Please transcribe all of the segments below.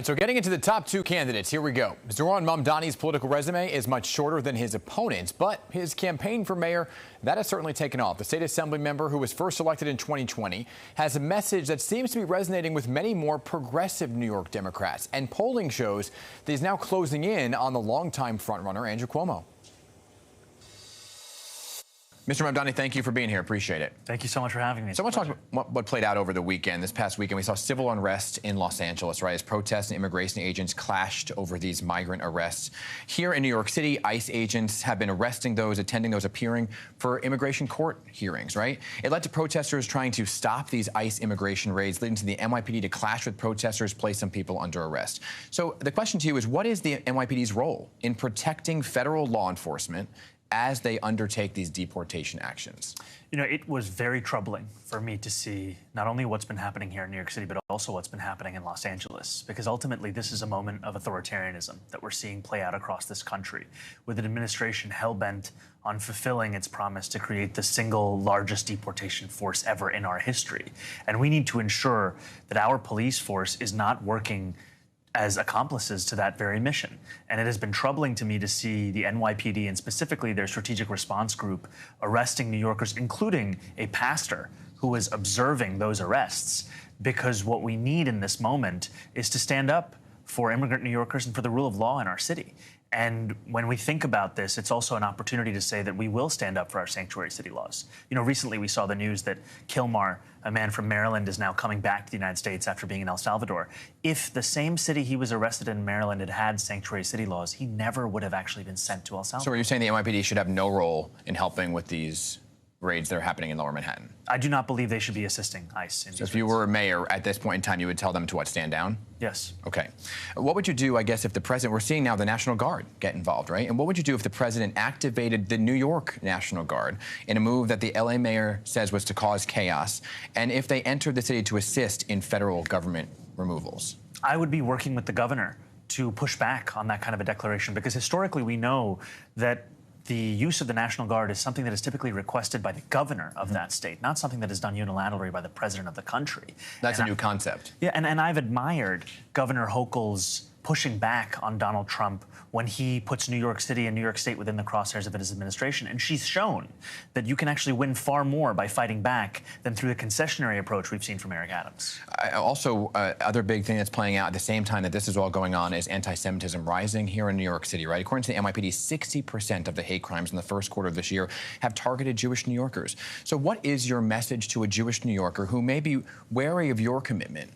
So getting into the top two candidates, here we go. Zohran Mamdani's political resume is much shorter than his opponent's, but his campaign for mayor, that has certainly taken off. The state assembly member who was first elected in 2020 has a message that seems to be resonating with many more progressive New York Democrats. And polling shows that he's now closing in on the longtime frontrunner, Andrew Cuomo. Mr. Mamdani, thank you for being here. Appreciate it. Thank you so much for having me. So I want to talk about what played out over the weekend. This past weekend, we saw civil unrest in Los Angeles, right, as protests and immigration agents clashed over these migrant arrests. Here in New York City, ICE agents have been arresting those, attending those appearing for immigration court hearings, right? It led to protesters trying to stop these ICE immigration raids, leading to the NYPD to clash with protesters, place some people under arrest. So the question to you is, what is the NYPD's role in protecting federal law enforcement as they undertake these deportation actions? You know, it was very troubling for me to see not only what's been happening here in New York City, but also what's been happening in Los Angeles, because ultimately this is a moment of authoritarianism that we're seeing play out across this country, with an administration hell-bent on fulfilling its promise to create the single largest deportation force ever in our history. And we need to ensure that our police force is not working as accomplices to that very mission. And it has been troubling to me to see the NYPD and specifically their strategic response group arresting New Yorkers, including a pastor who was observing those arrests, because what we need in this moment is to stand up for immigrant New Yorkers and for the rule of law in our city. And when we think about this, it's also an opportunity to say that we will stand up for our sanctuary city laws. You know, recently we saw the news that Kilmar, a man from Maryland, is now coming back to the United States after being in El Salvador. If the same city he was arrested in, Maryland, had had sanctuary city laws, he never would have actually been sent to El Salvador. So are you saying the NYPD should have no role in helping with these raids that are happening in Lower Manhattan? I do not believe they should be assisting ICE in these So if you were a mayor at this point in time, you would tell them to what, stand down? Yes. Okay. What would you do, I guess, if the president, we're seeing now the National Guard get involved, right? And what would you do if the president activated the New York National Guard in a move that the LA mayor says was to cause chaos, and if they entered the city to assist in federal government removals? I would be working with the governor to push back on that kind of a declaration, because historically we know that the use of the National Guard is something that is typically requested by the governor of that state, not something that is done unilaterally by the president of the country. That's a new concept. Yeah, and I've admired Governor Hochul's pushing back on Donald Trump when he puts New York City and New York State within the crosshairs of his administration. And she's shown that you can actually win far more by fighting back than through the concessionary approach we've seen from Eric Adams. Also, other big thing that's playing out at the same time that this is all going on is anti-Semitism rising here in New York City, right? According to the NYPD, 60% of the hate crimes in the first quarter of this year have targeted Jewish New Yorkers. So what is your message to a Jewish New Yorker who may be wary of your commitment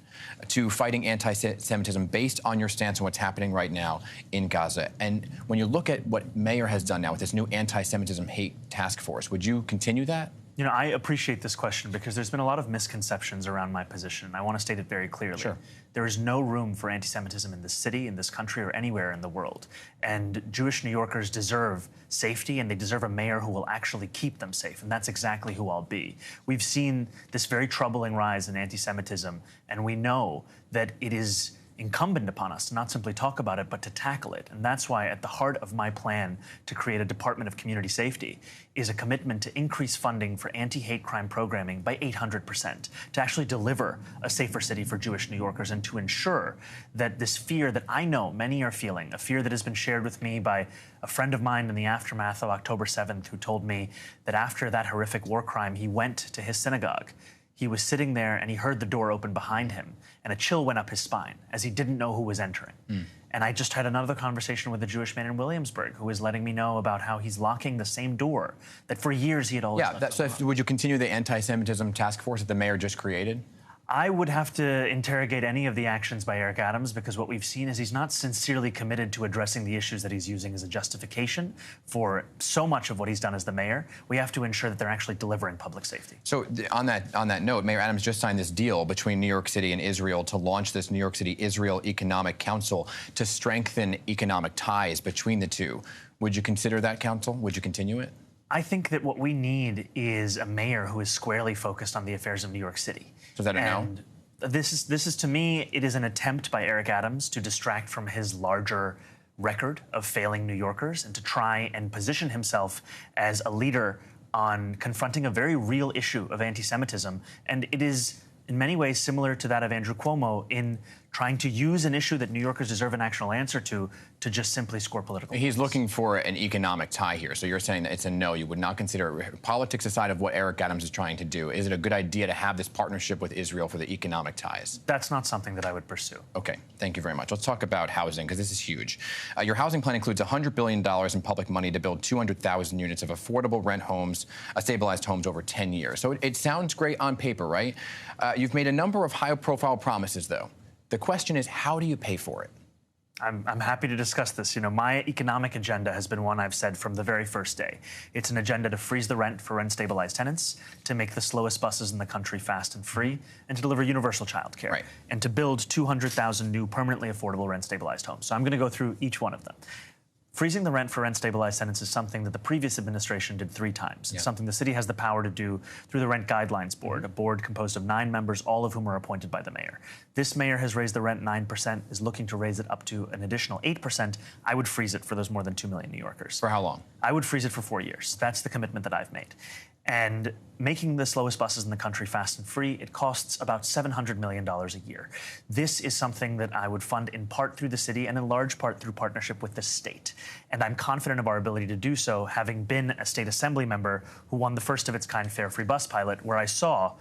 to fighting anti-Semitism based on your stance on what's happening right now in Gaza? And when you look at what Mayor has done now with this new anti-Semitism hate task force, would you continue that? You know, I appreciate this question because there's been a lot of misconceptions around my position. I want to state it very clearly. Sure. There is no room for anti-Semitism in this city, in this country, or anywhere in the world. And Jewish New Yorkers deserve safety, and they deserve a mayor who will actually keep them safe. And that's exactly who I'll be. We've seen this very troubling rise in anti-Semitism, and we know that it is incumbent upon us to not simply talk about it, but to tackle it. And that's why at the heart of my plan to create a Department of Community Safety is a commitment to increase funding for anti-hate crime programming by 800%, to actually deliver a safer city for Jewish New Yorkers, and to ensure that this fear that I know many are feeling, a fear that has been shared with me by a friend of mine in the aftermath of October 7th, who told me that after that horrific war crime, he went to his synagogue. He was sitting there and he heard the door open behind him, and a chill went up his spine as he didn't know who was entering. And I just had another conversation with a Jewish man in Williamsburg who was letting me know about how he's locking the same door that for years he had always left open. So would you continue the anti-Semitism task force that the mayor just created? I would have to interrogate any of the actions by Eric Adams, because what we've seen is he's not sincerely committed to addressing the issues that he's using as a justification for so much of what he's done as the mayor. We have to ensure that they're actually delivering public safety. So on that note, Mayor Adams just signed this deal between New York City and Israel to launch this New York City Israel Economic Council to strengthen economic ties between the two. Would you consider that council? Would you continue it? I think that what we need is a mayor who is squarely focused on the affairs of New York City. So is that a no? And this is, to me, it is an attempt by Eric Adams to distract from his larger record of failing New Yorkers and to try and position himself as a leader on confronting a very real issue of anti-Semitism. And it is in many ways similar to that of Andrew Cuomo in trying to use an issue that New Yorkers deserve an actual answer to just simply score political He's points. looking for an economic tie here. So you're saying that it's a no. You would not consider politics aside of what Eric Adams is trying to do. Is it a good idea to have this partnership with Israel for the economic ties? That's not something that I would pursue. Okay, thank you very much. Let's talk about housing, because this is huge. Your housing plan includes $100 billion in public money to build 200,000 units of affordable rent homes, stabilized homes over 10 years. So it sounds great on paper, right? You've made a number of high-profile promises, though. The question is, how do you pay for it? I'm happy to discuss this. You know, my economic agenda has been one I've said from the very first day. It's an agenda to freeze the rent for rent-stabilized tenants, to make the slowest buses in the country fast and free, and to deliver universal childcare, right, and to build 200,000 new permanently affordable rent-stabilized homes. So I'm going to go through each one of them. Freezing the rent for rent-stabilized tenants is something that the previous administration did 3 times. It's something the city has the power to do through the Rent Guidelines Board, a board composed of 9 members, all of whom are appointed by the mayor. This mayor has raised the rent 9%, is looking to raise it up to an additional 8%. I would freeze it for those more than 2 million New Yorkers. For how long? I would freeze it for 4 years. That's the commitment that I've made. And making the slowest buses in the country fast and free, it costs about $700 million a year. This is something that I would fund in part through the city and in large part through partnership with the state. And I'm confident of our ability to do so, having been a state assembly member who won the first of its kind Fare Free Bus pilot, where I saw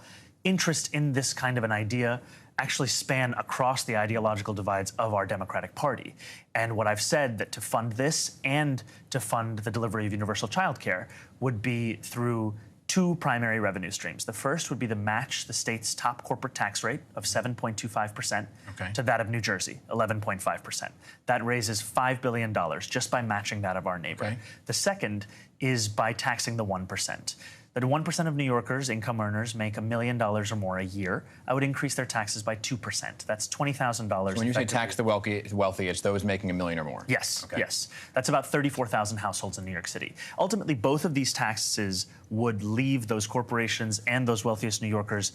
interest in this kind of an idea actually span across the ideological divides of our Democratic Party. And what I've said that to fund this and to fund the delivery of universal childcare would be through 2 primary revenue streams. The first would be to match the state's top corporate tax rate of 7.25% to that of New Jersey, 11.5%. That raises $5 billion just by matching that of our neighbor. Okay. The second is by taxing the 1%. That 1% of New Yorkers, income earners, make $1 million or more a year. I would increase their taxes by 2%. That's $20,000. So when you say tax the wealthy, it's those making $1 million or more? Yes, okay. Yes. That's about 34,000 households in New York City. Ultimately, both of these taxes would leave those corporations and those wealthiest New Yorkers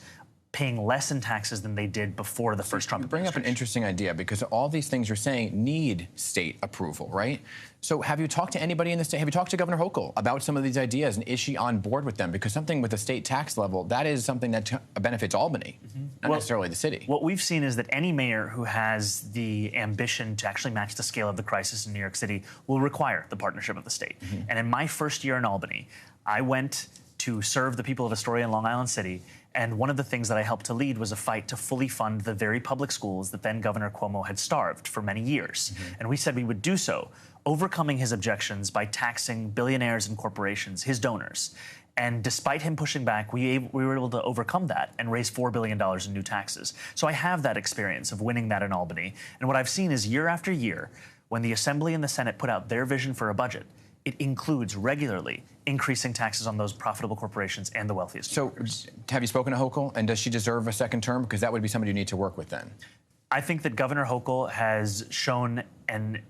paying less in taxes than they did before the first Trump administration. You bring up an interesting idea, because all these things you're saying need state approval, right? So have you talked to anybody in the state? Have you talked to Governor Hochul about some of these ideas, and is she on board with them? Because something with the state tax level, that is something that benefits Albany, not necessarily the city. What we've seen is that any mayor who has the ambition to actually match the scale of the crisis in New York City will require the partnership of the state. And in my first year in Albany, I went to serve the people of Astoria and Long Island City, and one of the things that I helped to lead was a fight to fully fund the very public schools that then Governor Cuomo had starved for many years. And we said we would do so, overcoming his objections by taxing billionaires and corporations, his donors. And despite him pushing back, we were able to overcome that and raise $4 billion in new taxes. So I have that experience of winning that in Albany. And what I've seen is year after year, when the Assembly and the Senate put out their vision for a budget, it includes regularly increasing taxes on those profitable corporations and the wealthiest. So have you spoken to Hochul, and does she deserve a second term? Because that would be somebody you need to work with then. I think that Governor Hochul has shown an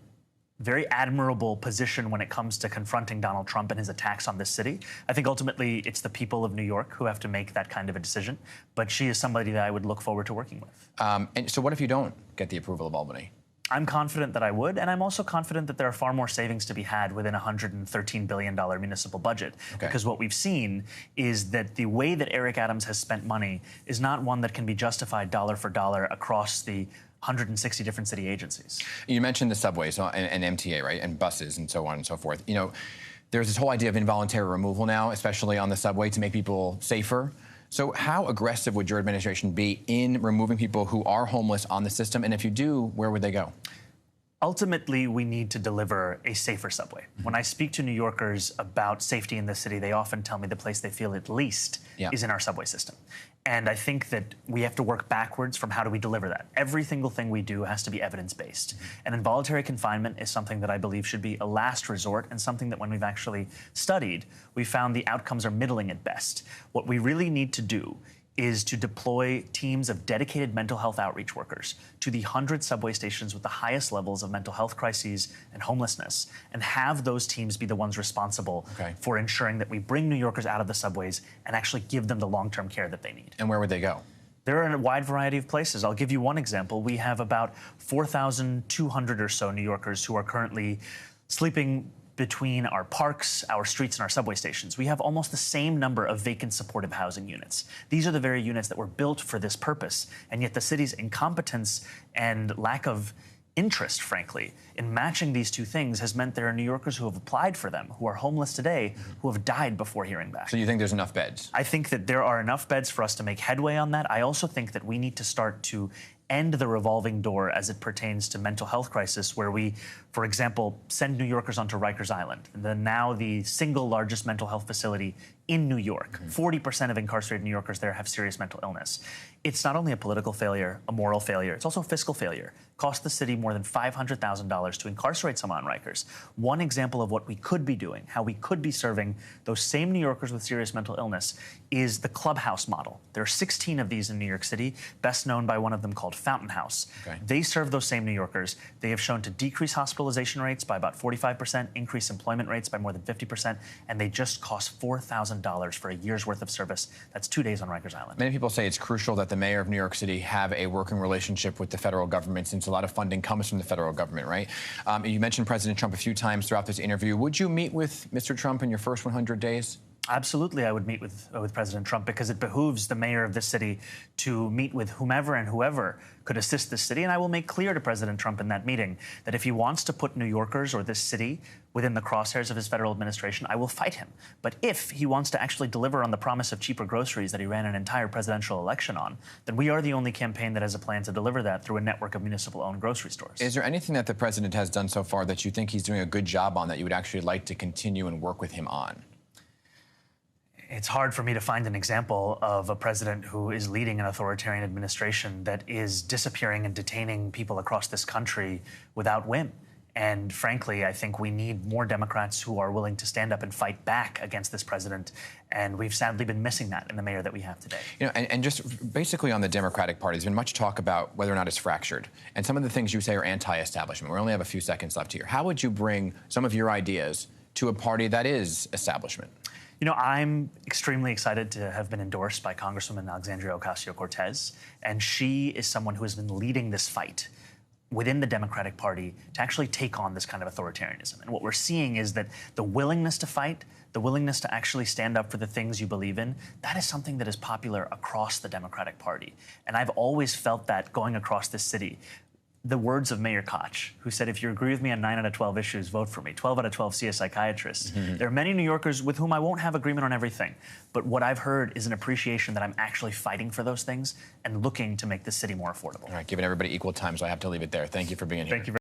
very admirable position when it comes to confronting Donald Trump and his attacks on this city. I think ultimately it's the people of New York who have to make that kind of a decision, but she is somebody that I would look forward to working with. And so what if you don't get the approval of Albany? I'm confident that I would, and I'm also confident that there are far more savings to be had within a $113 billion municipal budget. Okay. Because what we've seen is that the way that Eric Adams has spent money is not one that can be justified dollar for dollar across the 160 different city agencies. You mentioned the subways and MTA, right, and buses and so on and so forth. You know, there's this whole idea of involuntary removal now, especially on the subway, to make people safer. So how aggressive would your administration be in removing people who are homeless on the system? And if you do, where would they go? Ultimately, we need to deliver a safer subway. When I speak to New Yorkers about safety in the city, they often tell me the place they feel at least is in our subway system. And I think that we have to work backwards from how do we deliver that. Every single thing we do has to be evidence-based. And involuntary confinement is something that I believe should be a last resort, and something that when we've actually studied, we found the outcomes are middling at best. What we really need to do is to deploy teams of dedicated mental health outreach workers to the 100 subway stations with the highest levels of mental health crises and homelessness, and have those teams be the ones responsible for ensuring that we bring New Yorkers out of the subways and actually give them the long-term care that they need. And where would they go? There are a wide variety of places. I'll give you one example. We have about 4,200 or so New Yorkers who are currently sleeping between our parks, our streets, and our subway stations. We have almost the same number of vacant supportive housing units. These are the very units that were built for this purpose, and yet the city's incompetence and lack of interest, frankly, in matching these two things has meant there are New Yorkers who have applied for them, who are homeless today, who have died before hearing back. So you think there's enough beds? I think that there are enough beds for us to make headway on that. I also think that we need to start to end the revolving door as it pertains to mental health crisis, where we, for example, send New Yorkers onto Rikers Island, now the single largest mental health facility in New York. 40% of incarcerated New Yorkers there have serious mental illness. It's not only a political failure, a moral failure, it's also a fiscal failure. Cost the city more than $500,000 to incarcerate someone on Rikers. One example of what we could be doing, how we could be serving those same New Yorkers with serious mental illness, is the clubhouse model. There are 16 of these in New York City, best known by one of them called Fountain House. Okay. They serve those same New Yorkers. They have shown to decrease hospitalization rates by about 45%, increase employment rates by more than 50%, and they just cost $4,000 for a year's worth of service. That's 2 days on Rikers Island. Many people say it's crucial that the mayor of New York City have a working relationship with the federal government, since a lot of funding comes from the federal government, right? You mentioned President Trump a few times throughout this interview. Would you meet with Mr. Trump in your first 100 days? Absolutely, I would meet with President Trump, because it behooves the mayor of this city to meet with whomever and whoever could assist this city. And I will make clear to President Trump in that meeting that if he wants to put New Yorkers or this city within the crosshairs of his federal administration, I will fight him. But if he wants to actually deliver on the promise of cheaper groceries that he ran an entire presidential election on, then we are the only campaign that has a plan to deliver that through a network of municipal-owned grocery stores. Is there anything that the president has done so far that you think he's doing a good job on that you would actually like to continue and work with him on? It's hard for me to find an example of a president who is leading an authoritarian administration that is disappearing and detaining people across this country without whim. And frankly, I think we need more Democrats who are willing to stand up and fight back against this president. And we've sadly been missing that in the mayor that we have today. You know, and just basically on the Democratic Party, there's been much talk about whether or not it's fractured. And some of the things you say are anti-establishment. We only have a few seconds left here. How would you bring some of your ideas to a party that is establishment? You know, I'm extremely excited to have been endorsed by Congresswoman Alexandria Ocasio-Cortez, and she is someone who has been leading this fight within the Democratic Party to actually take on this kind of authoritarianism. And what we're seeing is that the willingness to fight, the willingness to actually stand up for the things you believe in, that is something that is popular across the Democratic Party. And I've always felt that going across this city. The words of Mayor Koch, who said, if you agree with me on 9 out of 12 issues, vote for me. 12 out of 12 see a psychiatrist. There are many New Yorkers with whom I won't have agreement on everything. But what I've heard is an appreciation that I'm actually fighting for those things and looking to make this city more affordable. All right, giving everybody equal time, so I have to leave it there. Thank you for being here. Thank you very